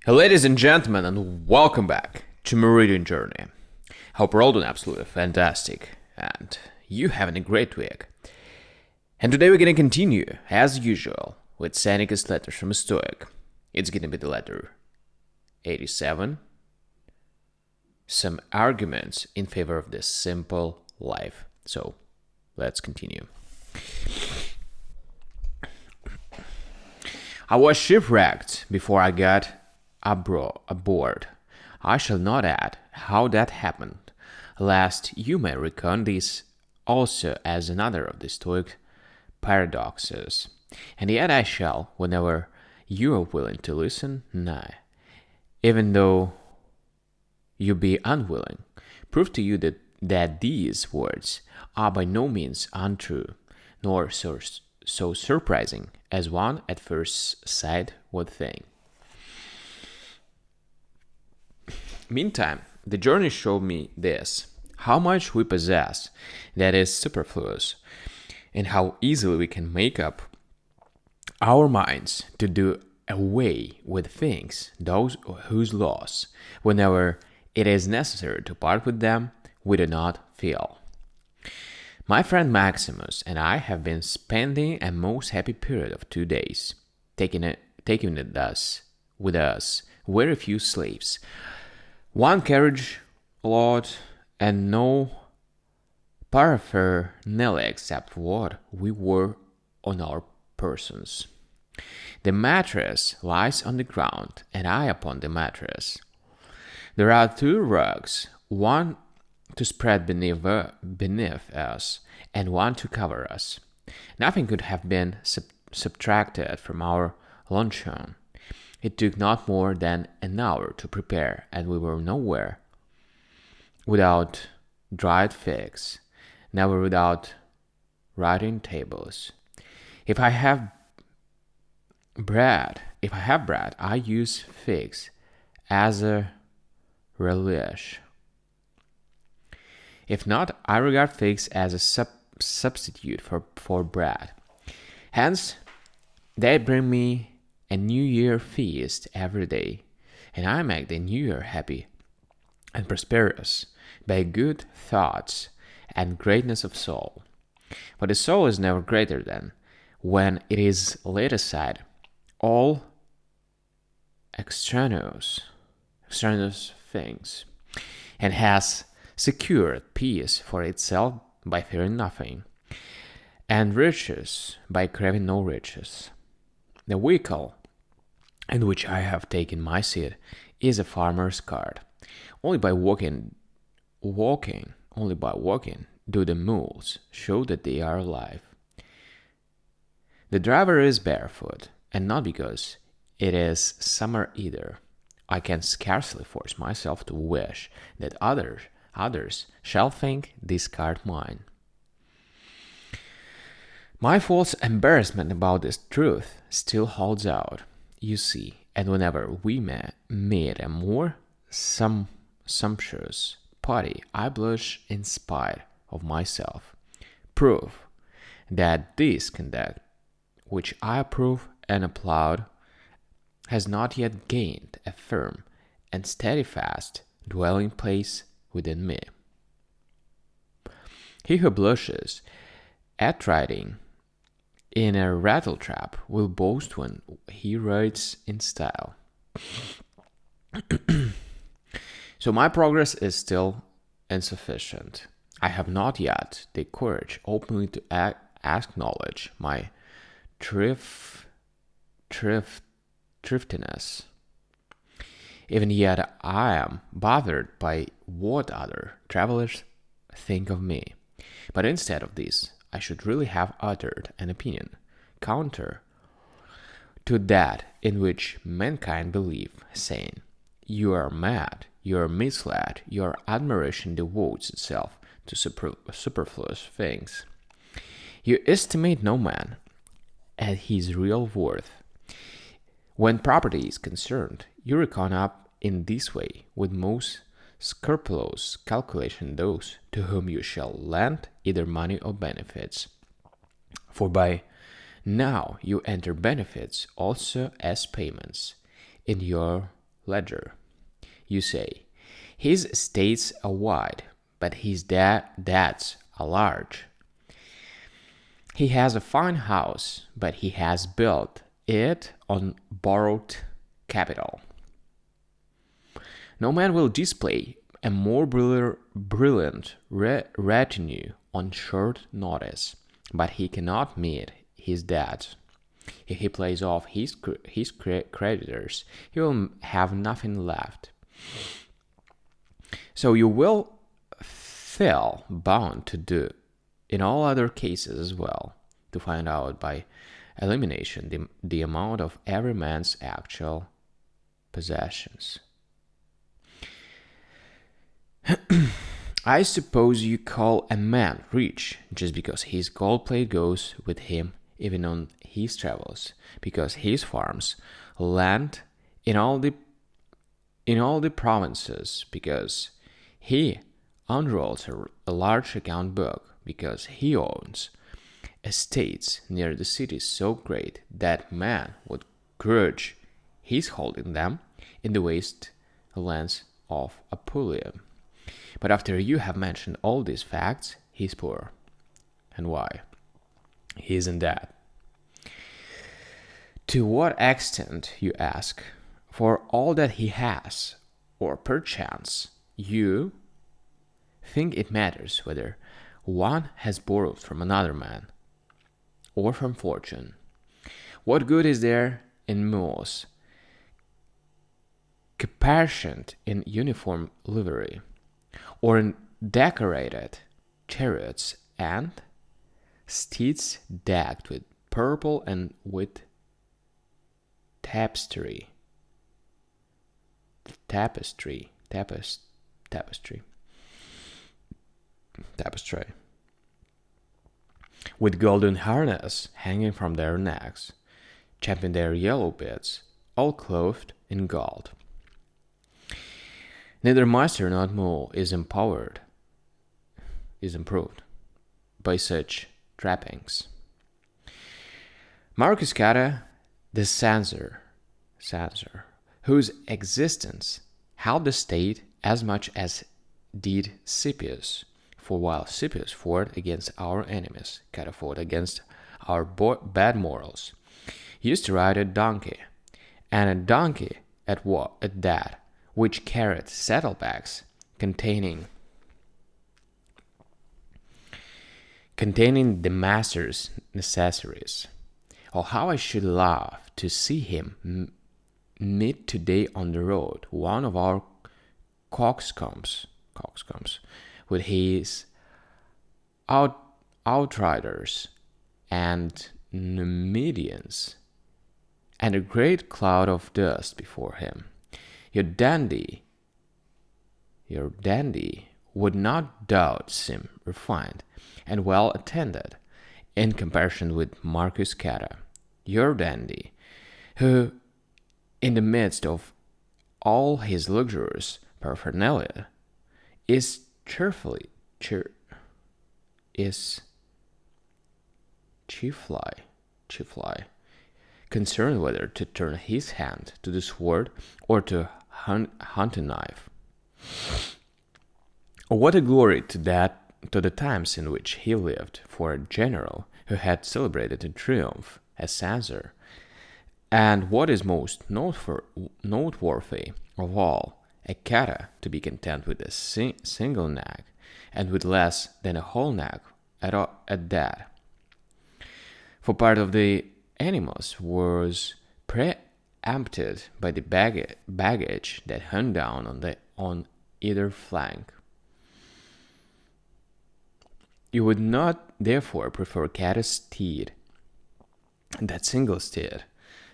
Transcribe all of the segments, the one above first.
Ladies and gentlemen, and welcome back to Meridian Journey. Hope we're all doing absolutely fantastic and you having a great week. And today we're going to continue, as usual, with Seneca's letters from Stoic. It's going to be the letter 87. Some arguments in favor of this simple life. So, let's continue. I was shipwrecked before I got aboard. I shall not add how that happened, lest you may reckon this also as another of the Stoic paradoxes. And yet I shall, whenever you are willing to listen, nay, even though you be unwilling, prove to you that these words are by no means untrue, nor so surprising as one at first sight would think. Meantime, the journey showed me this, how much we possess that is superfluous, and how easily we can make up our minds to do away with things, those whose loss, whenever it is necessary to part with them, we do not feel. My friend Maximus and I have been spending a most happy period of 2 days, taking it with us very few slaves, one carriage load, and no paraphernalia except what we wore on our persons. The mattress lies on the ground, and I upon the mattress. There are 2 rugs, one to spread beneath us, and one to cover us. Nothing could have been subtracted from our luncheon. It took not more than an hour to prepare, and we were nowhere without dried figs, never without writing tables. If I have bread, I use figs as a relish. If not, I regard figs as a substitute for bread. Hence, they bring me a New Year feast every day, and I make the New Year happy and prosperous by good thoughts and greatness of soul. But the soul is never greater than when it is laid aside all extraneous things and has secured peace for itself by fearing nothing, and riches by craving no riches. The vehicle in which I have taken my seat is a farmer's cart. Only by walking, do the mules show that they are alive. The driver is barefoot, and not because it is summer either. I can scarcely force myself to wish that others shall think this cart mine. My false embarrassment about this truth still holds out, you see, and whenever we meet a more sumptuous party, I blush in spite of myself. Proof that this conduct, which I approve and applaud, has not yet gained a firm and steadfast dwelling place within me. He who blushes at riding in a rattletrap will boast when he rides in style. So my progress is still insufficient. I have not yet the courage openly to acknowledge my thriftiness. Even yet I am bothered by what other travelers think of me. But instead of this, I should really have uttered an opinion counter to that in which mankind believe, saying, "You are mad, you are misled, your admiration devotes itself to superfluous things. You estimate no man at his real worth. When property is concerned, you reckon up in this way with most scrupulous calculation those to whom you shall lend either money or benefits. For by now you enter benefits also as payments in your ledger. You say, his estates are wide, but his debts are large. He has a fine house, but he has built it on borrowed capital. No man will display a more brilliant retinue on short notice, but he cannot meet his debts. If he plays off his creditors, he will have nothing left. So you will feel bound to do in all other cases as well, to find out by elimination the amount of every man's actual possessions. I suppose you call a man rich just because his gold plate goes with him even on his travels, because his farms, land in all the provinces, because he unrolls a large account book, because he owns estates near the cities so great that man would grudge his holding them in the waste lands of Apulia. But after you have mentioned all these facts, he is poor. And why? He is in debt. To what extent, you ask, for all that he has, or perchance you think it matters whether one has borrowed from another man or from fortune? What good is there in mules caparisoned in uniform livery, or in decorated chariots and steeds decked with purple and with tapestry, with golden harness hanging from their necks, champing their yellow bits, all clothed in gold? Neither master nor mule is improved by such trappings. Marcus Cata, the censor, whose existence held the state as much as did Scipius, for while Scipius fought against our enemies, Cata fought against our bad morals. He used to ride a donkey, and a donkey at that, which carried saddlebags containing the master's necessaries. Oh, how I should love to see him meet today on the road one of our coxcombs with his outriders and Numidians, and a great cloud of dust before him. Your dandy would not doubt seem refined and well attended in comparison with Marcus Cata, your dandy, who, in the midst of all his luxurious paraphernalia, is chiefly concerned whether to turn his hand to the sword or to hunt a knife. What a glory to the times in which he lived for a general who had celebrated a triumph as censor, and what is most noteworthy of all, a Cata to be content with a single nag, and with less than a whole nag at that. For part of the animals was preempted by the baggage that hung down on either flank. You would not therefore prefer Cata's steed, that single steed,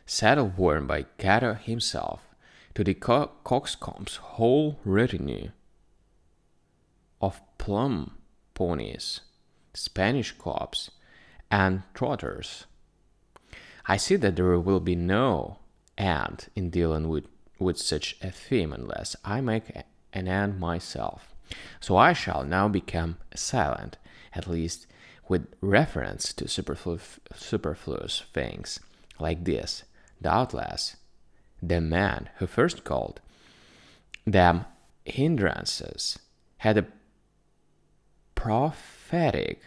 saddle worn by Cata himself, to the coxcomb's whole retinue of plum ponies, Spanish cobs, and trotters. I see that there will be no end in dealing with such a theme unless I make an end myself. So I shall now become silent, at least with reference to superfluous things like this. Doubtless, the man who first called them hindrances, had a prophetic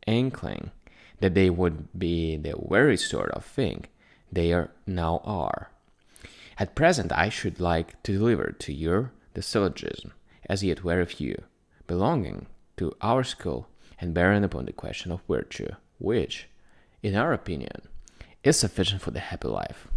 inkling that they would be the very sort of thing they now are. At present, I should like to deliver to you the syllogism, as yet very few, belonging to our school and bearing upon the question of virtue, which, in our opinion, is sufficient for the happy life.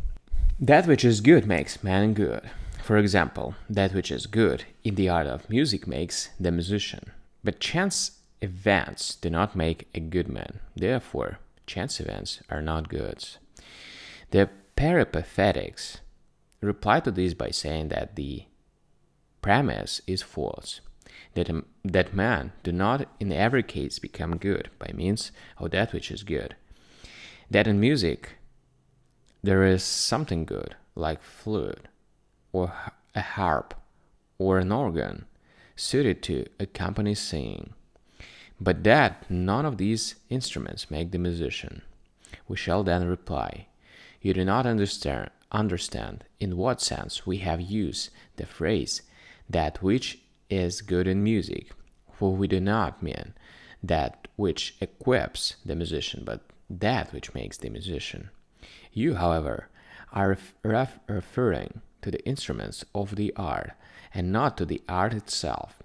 That which is good makes man good. For example, that which is good in the art of music makes the musician. But chance events do not make a good man. Therefore, chance events are not goods. The Peripatetics reply to this by saying that the premise is false, that men do not in every case become good by means of that which is good, that in music there is something good, like flute, or a harp, or an organ, suited to accompany singing, but that none of these instruments make the musician. We shall then reply, you do not understand in what sense we have used the phrase that which is good in music, for we do not mean that which equips the musician, but that which makes the musician. You, however, are referring to the instruments of the art and not to the art itself.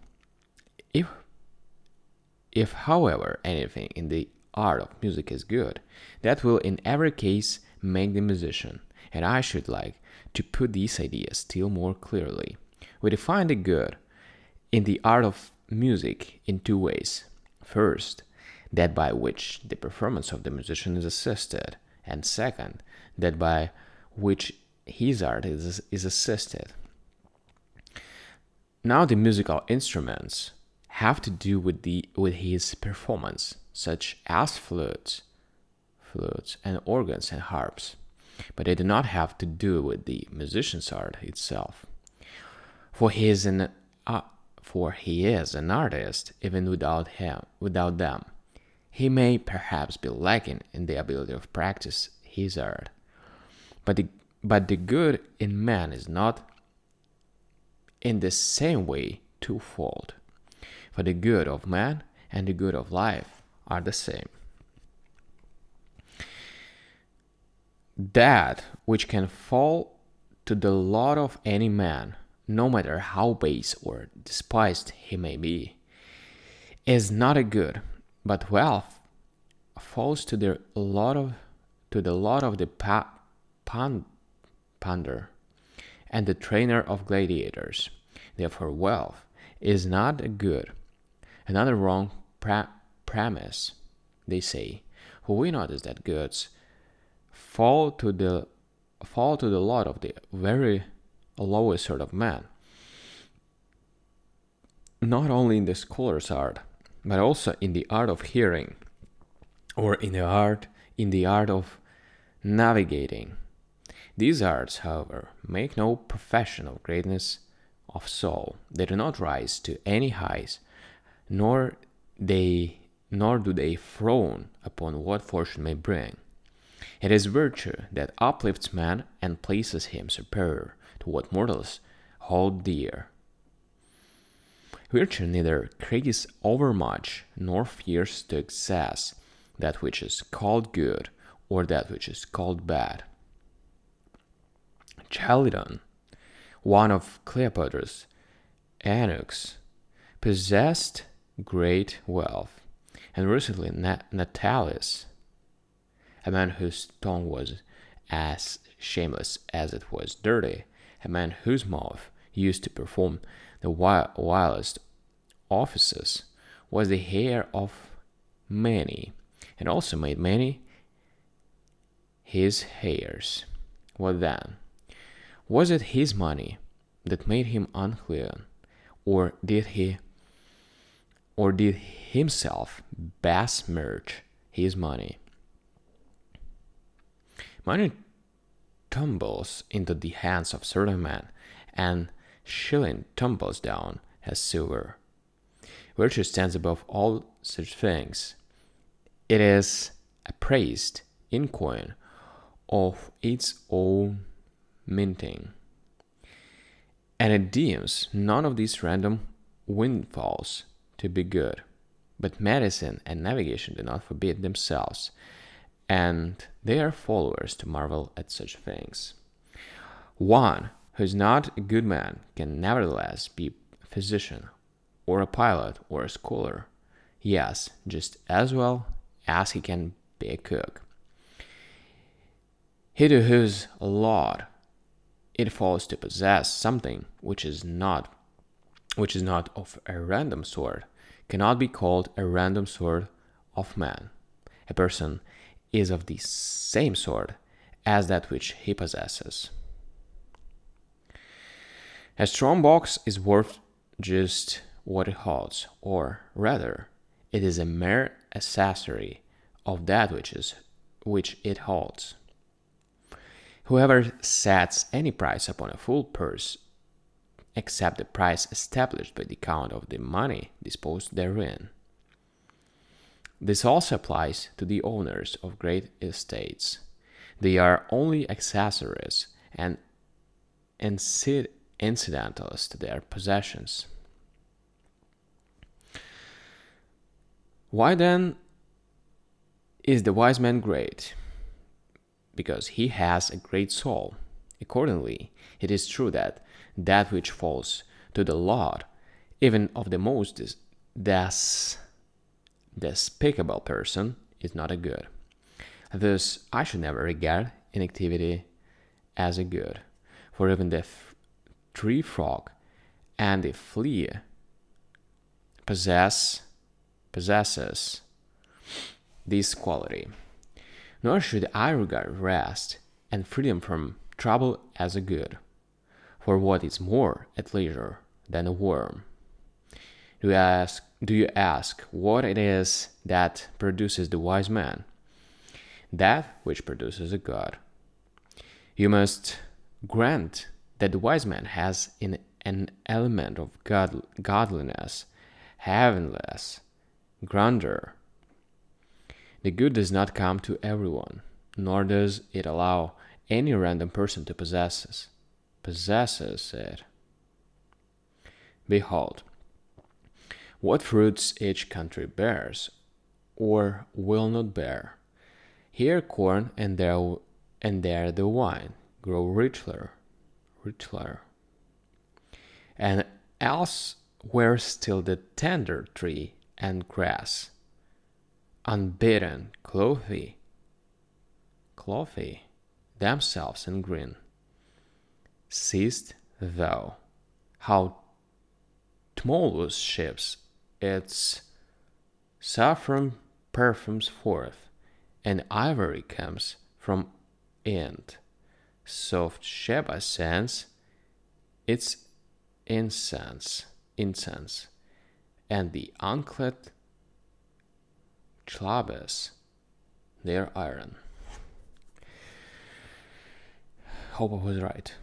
If, however, anything in the art of music is good, that will in every case make the musician, and I should like to put these ideas still more clearly. We define the good in the art of music in two ways. First, that by which the performance of the musician is assisted, and second, that by which his art is assisted. Now the musical instruments have to do with his performance, such as flutes and organs and harps, but they do not have to do with the musician's art itself. For he is an artist even without them. He may perhaps be lacking in the ability of practice his art, but the good in man is not in the same way twofold. For the good of man and the good of life are the same. That which can fall to the lot of any man, no matter how base or despised he may be, is not a good, but wealth falls to the lot of the ponder and the trainer of gladiators. Therefore, wealth is not a good. Another wrong premise, they say, for we notice that goods fall to the lot of the very lowest sort of man, not only in the scholar's art, but also in the art of hearing, or in the art of navigating. These arts, however, make no profession of greatness of soul. They do not rise to any heights, nor do they frown upon what fortune may bring. It is virtue that uplifts man and places him superior to what mortals hold dear. Virtue neither craves overmuch nor fears to excess that which is called good or that which is called bad. Chalidon, one of Cleopatra's eunuchs, possessed great wealth, and recently Natalis, a man whose tongue was as shameless as it was dirty, a man whose mouth used to perform the wildest offices, was the heir of many, and also made many his heirs. What then? Was it his money that made him unclean, or did himself besmirch his money? Money tumbles into the hands of certain men, and shilling tumbles down as silver. Virtue stands above all such things. It is appraised in coin of its own minting, And it deems none of these random windfalls to be good. But medicine and navigation do not forbid themselves, and their followers to marvel at such things. One who is not a good man can nevertheless be a physician, or a pilot, or a scholar. Yes, just as well as he can be a cook. He to whose lot it falls to possess something which is not of a random sort, cannot be called a random sort of man. A person is of the same sort as that which he possesses. A strong box is worth just what it holds, or rather, it is a mere accessory of that which it holds. Whoever sets any price upon a full purse, except the price established by the count of the money disposed therein. This also applies to the owners of great estates. They are only accessories and incidentals to their possessions. Why then is the wise man great? Because he has a great soul. Accordingly, it is true that which falls to the lot, even of the most despicable person, is not a good. Thus, I should never regard inactivity as a good, for even the tree frog and the flea possesses this quality. Nor should I regard rest and freedom from trouble as a good, for what is more at leisure than a worm? Do you ask what it is that produces the wise man? That which produces a god. You must grant that the wise man has in an element of godliness, heavenliness, grandeur. The good does not come to everyone, nor does it allow any random person to possesses it. Behold, what fruits each country bears, or will not bear. Here corn and there the wine grow richer, and elsewhere still the tender tree and grass, unbidden, clothy themselves in green. Seest thou how Tmolus ships its saffron perfumes forth, and ivory comes from Ind. Soft Sheba sends its incense, and the unclad Chlabes their iron. Hope I was right.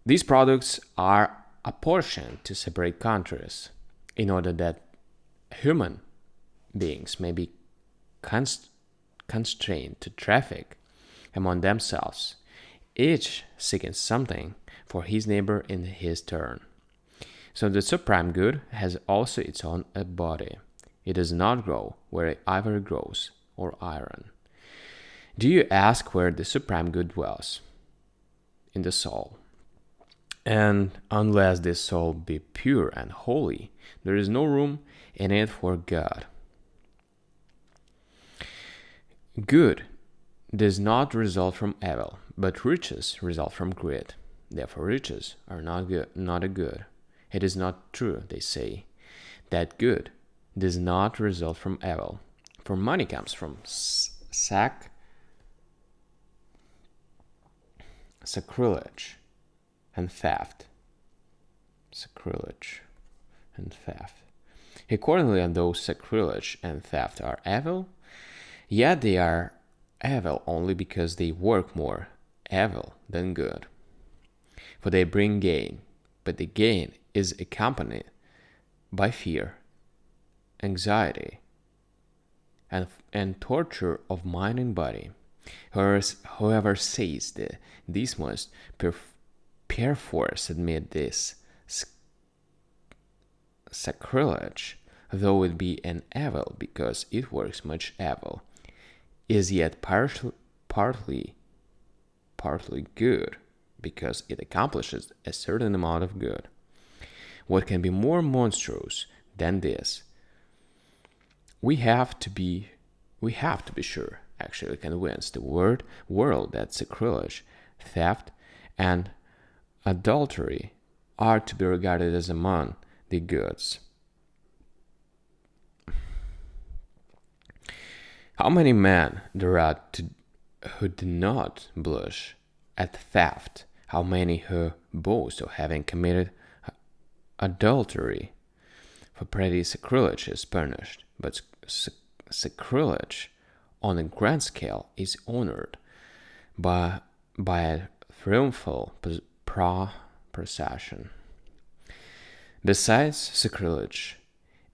These products are apportioned to separate countries in order that human beings may be constrained to traffic among themselves, each seeking something for his neighbor in his turn. So the supreme good has also its own body. It does not grow where ivory grows, or iron. Do you ask where the supreme good dwells? In the soul. And unless this soul be pure and holy, there is no room in it for God. Good does not result from evil, but riches result from greed. Therefore riches are not a good. It is not true, they say, that good does not result from evil. For money comes from sacrilege and theft. Accordingly, although sacrilege and theft are evil, yet they are evil only because they work more evil than good. For they bring gain, but the gain is accompanied by fear, anxiety, and torture of mind and body. Whoever says that these must perforce admit this sacrilege, though it be an evil because it works much evil, is yet partly good because it accomplishes a certain amount of good. What can be more monstrous than this? We have to be sure, actually convinced the world that sacrilege, theft, and adultery are to be regarded as among the goods. How many men there are who do not blush at theft? How many who boast of having committed adultery? For petty sacrilege is punished, but sacrilege on a grand scale is honored by a triumphal procession. Besides sacrilege,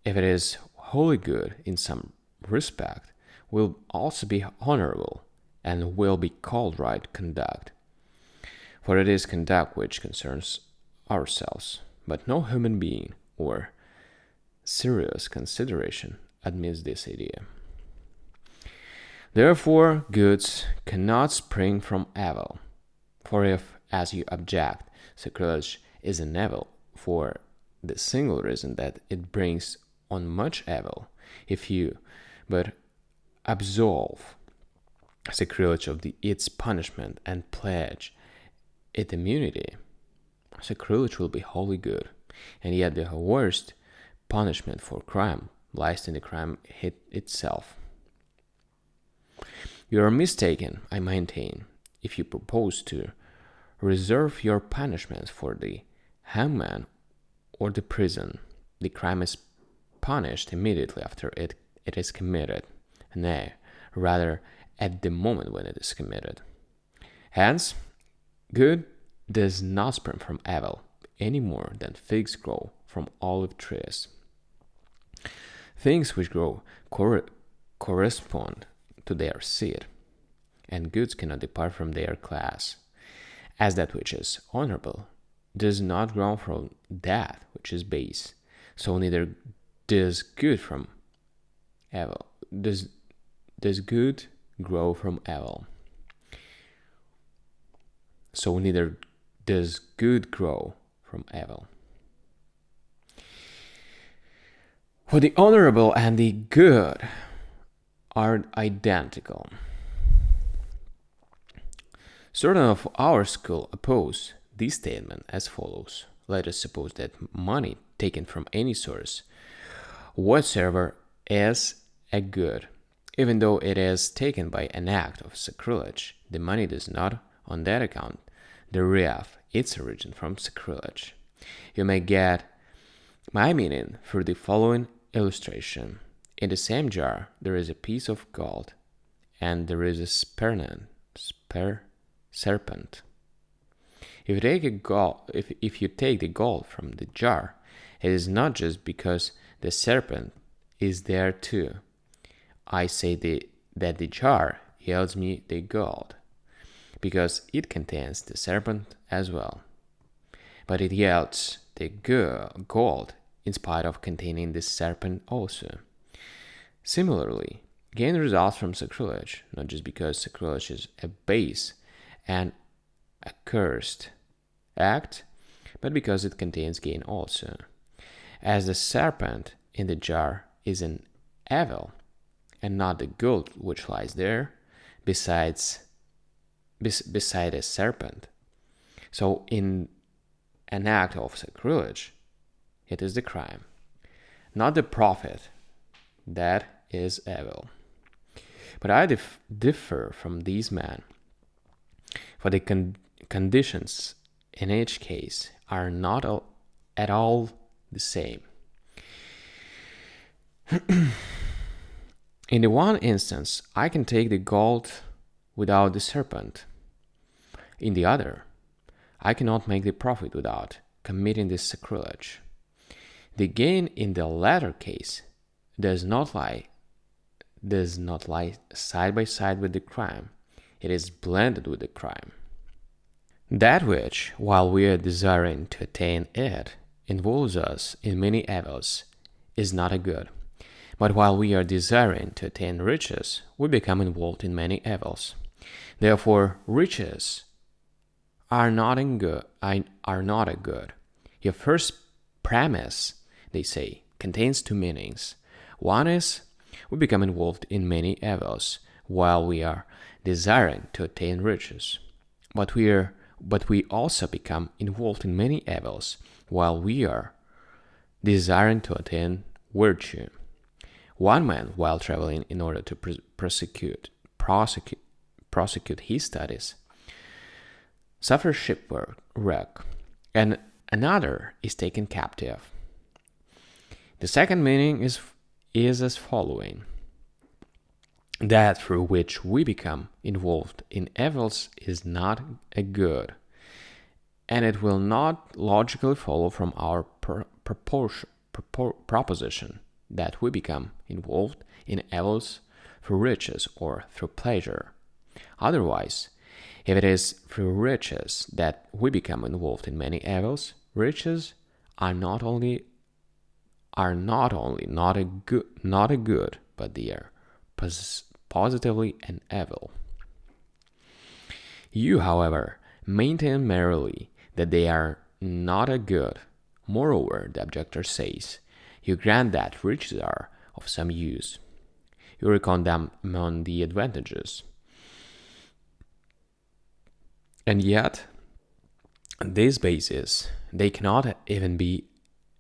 if it is wholly good in some respect, will also be honorable and will be called right conduct. For it is conduct which concerns ourselves, but no human being or serious consideration admits this idea. Therefore, goods cannot spring from evil. For if, as you object, sacrilege is an evil for the single reason that it brings on much evil, if you but absolve sacrilege of its punishment and pledge it immunity, sacrilege will be wholly good, and yet the worst punishment for crime lies in the crime itself. You are mistaken, I maintain, if you propose to reserve your punishments for the hangman or the prison. The crime is punished immediately after it is committed, nay, rather at the moment when it is committed. Hence, good does not spring from evil any more than figs grow from olive trees. Things which grow correspond to their seed, and goods cannot depart from their class, as that which is honorable does not grow from that which is base, so neither does good from evil. Does good grow from evil? So neither does good grow from evil. For the honorable and the good are identical. Certain of our school oppose this statement as follows. Let us suppose that money taken from any source whatsoever is a good, even though it is taken by an act of sacrilege. The money does not, on that account, derive its origin from sacrilege. You may get my meaning through the following illustration. In the same jar there is a piece of gold, and there is a serpent. If you take the gold from the jar, it is not just because the serpent is there too. I say that the jar yields me the gold, because it contains the serpent as well. But it yields the gold in spite of containing the serpent also. Similarly, gain results from sacrilege, not just because sacrilege is a base and accursed act, but because it contains gain also. As the serpent in the jar is an evil, and not the gold which lies there beside a serpent. So in an act of sacrilege, it is the crime, not the profit, that is evil. But I differ from these men, for the conditions in each case are not at all the same. In the one instance, I can take the gold without the serpent. In the other, I cannot make the profit without committing this sacrilege. The gain in the latter case does not lie side by side with the crime. It is blended with the crime. That which, while we are desiring to attain it, involves us in many evils, is not a good. But while we are desiring to attain riches, we become involved in many evils. Therefore, riches are not a good. Your first premise, they say, contains two meanings. One is we become involved in many evils while we are desiring to attain riches. But we also become involved in many evils while we are desiring to attain virtue. One man, while traveling in order to prosecute his studies, suffers shipwreck, and another is taken captive. The second meaning is as following: that through which we become involved in evils is not a good, and it will not logically follow from our proposition that we become involved in evils through riches or through pleasure. Otherwise, if it is through riches that we become involved in many evils, riches are not only not a good, but they are positively an evil. You, however, maintain merely that they are not a good. Moreover, the objector says, you grant that riches are of some use. You reckon them among the advantages. And yet, on this basis, they cannot even be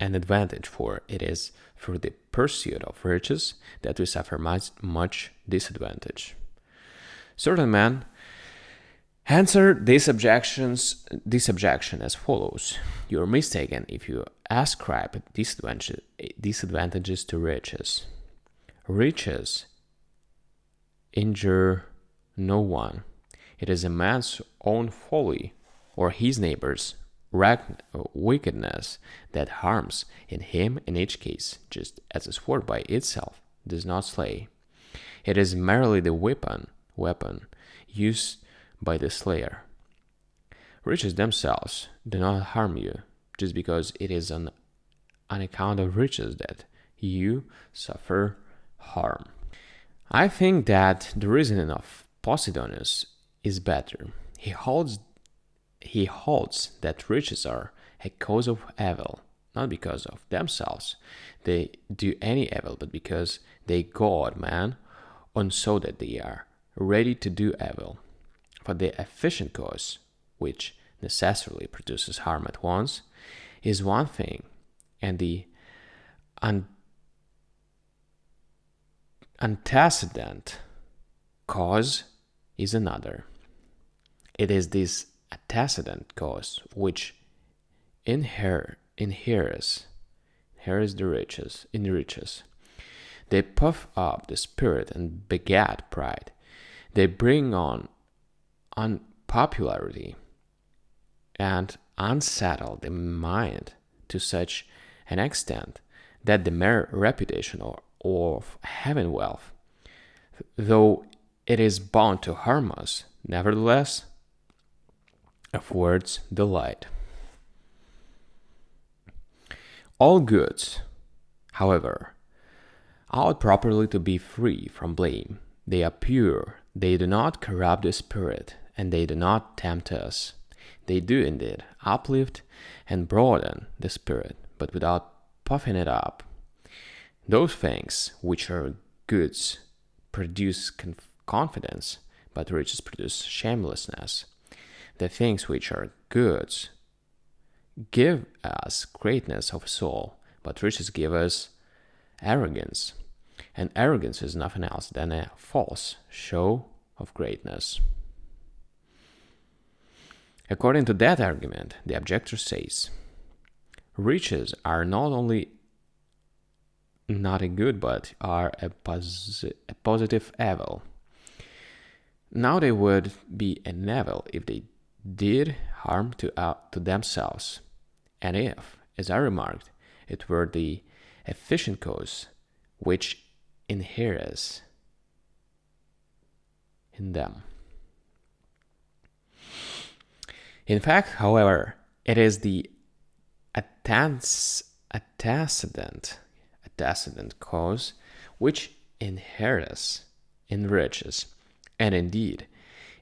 an advantage, for it is through the pursuit of riches that we suffer much disadvantage. Certain men answer this objection as follows: you are mistaken if you ascribe disadvantages to riches. Riches injure no one. It is a man's own folly or his neighbor's wickedness that harms in him in each case, just as a sword by itself does not slay. It is merely the weapon used by the slayer. Riches themselves do not harm you, just because it is on account of riches that you suffer harm. I think that the reasoning of Posidonius is better. He holds that riches are a cause of evil, not because of themselves they do any evil, but because they goad man on so that they are ready to do evil. For the efficient cause, which necessarily produces harm at once, is one thing, and the antecedent cause is another. It is this antecedent cause which inheres the riches. They puff up the spirit and beget pride. They bring on unpopularity and unsettle the mind to such an extent that the mere reputation of having wealth, though it is bound to harm us, nevertheless affords delight. All goods, however, ought properly to be free from blame. They are pure, they do not corrupt the spirit, and they do not tempt us. They do indeed uplift and broaden the spirit, but without puffing it up. Those things which are goods produce confidence, but riches produce shamelessness. The things which are goods give us greatness of soul, but riches give us arrogance. And arrogance is nothing else than a false show of greatness. According to that argument, the objector says, riches are not only not a good, but are a positive evil. Now they would be an evil if they did harm to themselves, and if, as I remarked, it were the efficient cause which inheres in them. In fact, however, it is the antecedent cause which enriches, and indeed,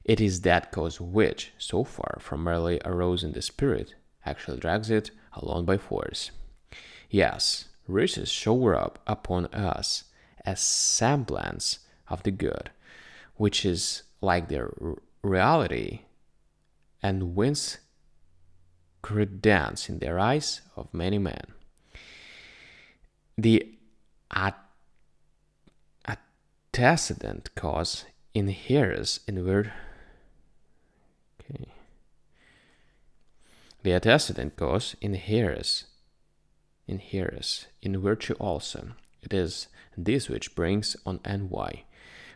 it is that cause which, so far from merely arousing the spirit, actually drags it along by force. Yes, riches shower up upon us a semblance of the good, which is like their reality, and wins credence in the eyes of many men. The antecedent cause inheres in virtue. Okay. The antecedent cause inheres in virtue also. It is this which brings on envy.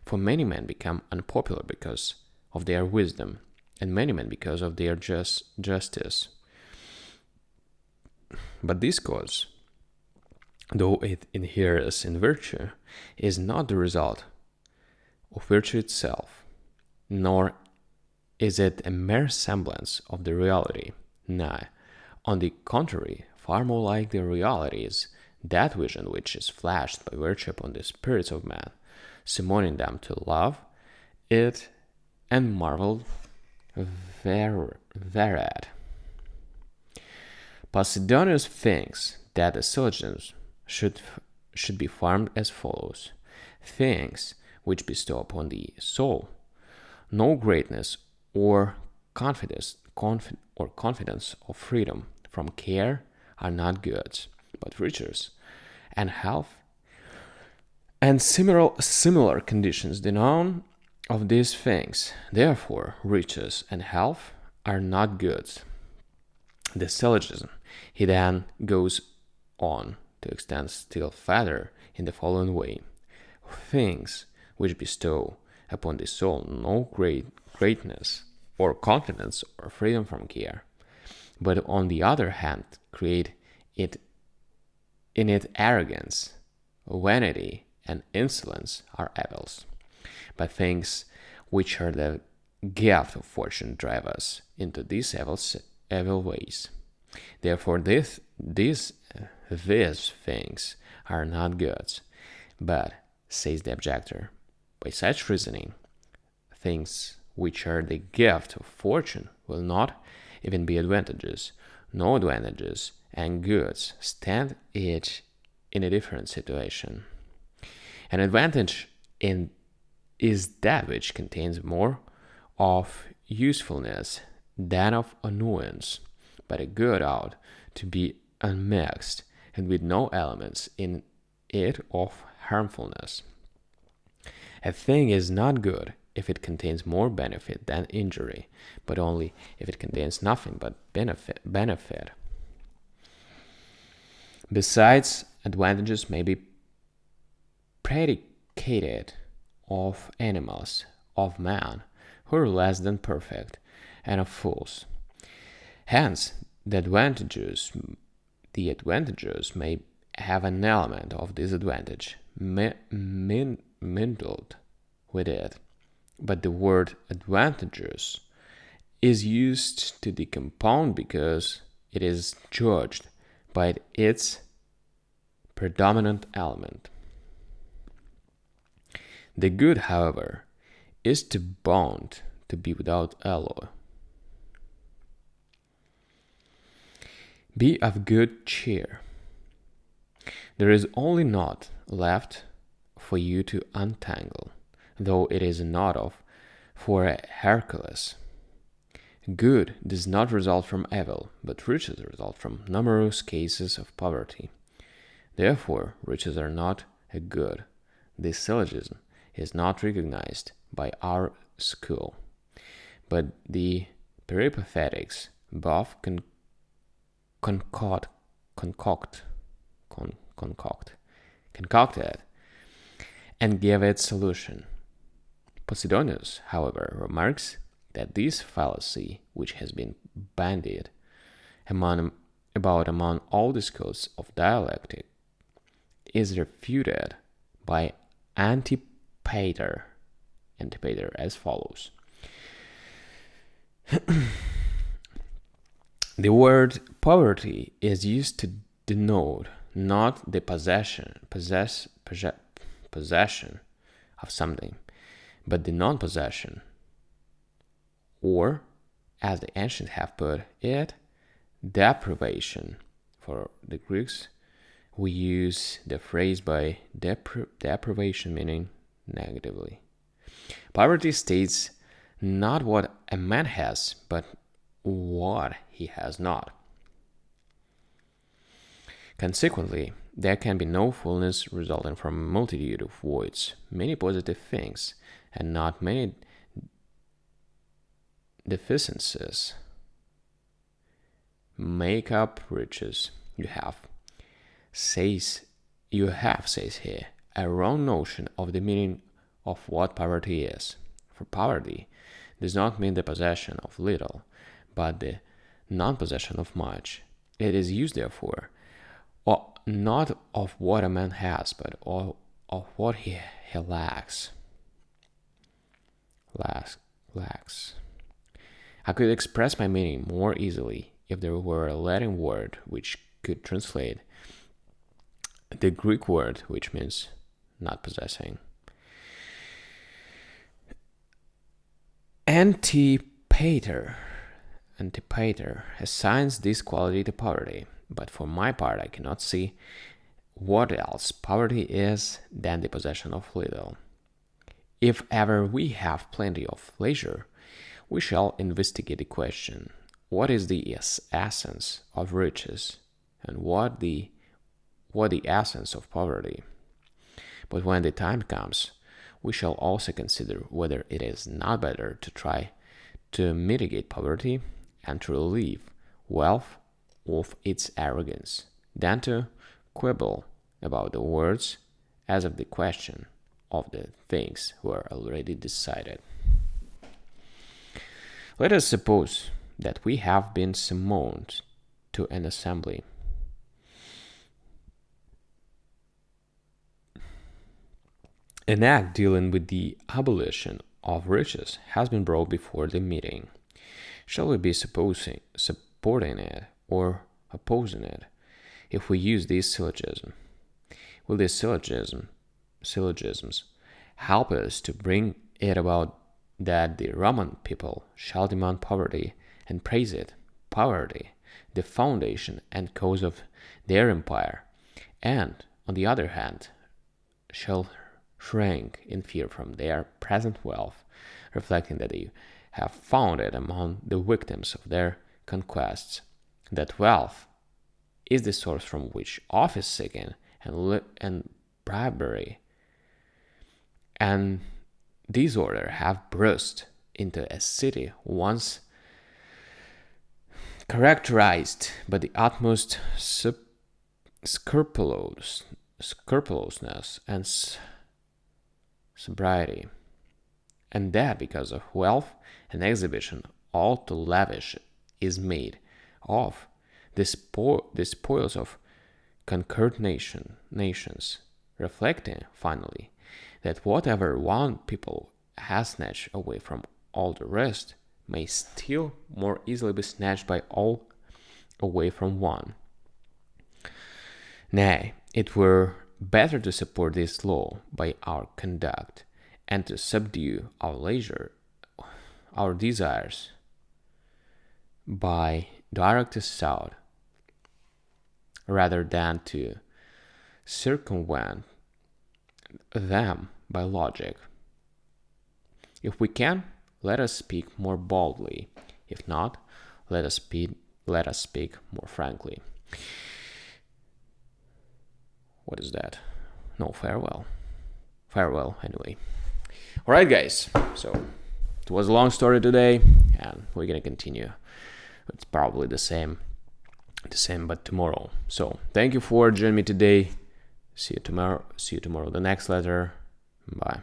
For many men become unpopular because of their wisdom, and many men because of their justice. But this cause, though it inheres in virtue, is not the result of virtue itself, nor is it a mere semblance of the reality. Nay, on the contrary, far more like the reality is that vision which is flashed by virtue upon the spirits of men, summoning them to love it and marvel thereat. Posidonius thinks that the syllogisms should be formed as follows: things which bestow upon the soul no greatness or confidence of freedom from care are not goods, but riches and health and similar conditions denote of these things. Therefore, riches and health are not goods. The syllogism he then goes on to extend still further in the following way: things which bestow upon the soul no greatness or confidence or freedom from care, but on the other hand create it in it arrogance, vanity, and insolence are evils. But things which are the gift of fortune drive us into these evil ways. Therefore, these things are not goods, but, says the objector, by such reasoning, things which are the gift of fortune will not even be advantages. No advantages and goods stand each in a different situation. An advantage is that which contains more of usefulness than of annoyance, but a good ought to be unmixed and with no elements in it of harmfulness. A thing is not good if it contains more benefit than injury, but only if it contains nothing but benefit. Besides, advantages may be predicated of animals, of men, who are less than perfect, and of fools. Hence, the advantages may have an element of disadvantage mingled with it, but the word advantages is used to the compound because it is judged by its predominant element. The good, however, is too bound to be without alloy. Be of good cheer. There is only naught left for you to untangle, though it is a knot of for a Hercules. Good does not result from evil, but riches result from numerous cases of poverty. Therefore, riches are not a good. This syllogism is not recognized by our school, but the Peripathetics both concocted and give its solution. Posidonius, however, remarks that this fallacy, which has been bandied about among all the schools of dialectic, is refuted by Antipater as follows. The word poverty is used to denote not the possession of something, but the non-possession, or, as the ancients have put it, deprivation. For the Greeks, we use the phrase by deprivation, meaning negatively. Poverty states not what a man has, but what he has not. Consequently, there can be no fullness resulting from a multitude of voids, many positive things, and not many deficiencies. Make up riches. You have, says here, a wrong notion of the meaning of what poverty is. For poverty does not mean the possession of little, but the non-possession of much. It is used, therefore, not of what a man has, but of what he lacks. I could express my meaning more easily if there were a Latin word which could translate the Greek word which means not possessing. Antipater assigns this quality to poverty, but for my part I cannot see what else poverty is than the possession of little. If ever we have plenty of leisure, we shall investigate the question, what is the essence of riches, and what the essence of poverty? But when the time comes, we shall also consider whether it is not better to try to mitigate poverty and to relieve wealth of its arrogance than to quibble about the words as of the question of the things were already decided. Let us suppose that we have been summoned to an assembly. An act dealing with the abolition of riches has been brought before the meeting. Shall we be supporting it or opposing it? If we use this syllogism, will these syllogisms help us to bring it about that the Roman people shall demand poverty and praise it, poverty, the foundation and cause of their empire, and, on the other hand, shall shrink in fear from their present wealth, reflecting that they have found it among the victims of their conquests, that wealth is the source from which office-seeking and bribery and disorder have burst into a city once characterized by the utmost scrupulousness and sobriety, and that because of wealth and exhibition all too lavish is made of the spoils of conquered nations, reflecting, finally, that whatever one people has snatched away from all the rest may still more easily be snatched by all away from one. Nay, it were better to support this law by our conduct, and to subdue our desires by direct assault, rather than to circumvent them by logic. If we can, let us speak more boldly. If not, let us speak more frankly. What is that? No, farewell. Farewell, anyway. All right, guys. So it was a long story today, and we're gonna continue. It's probably the same, but tomorrow. So thank you for joining me today. See you tomorrow. The next letter. Bye.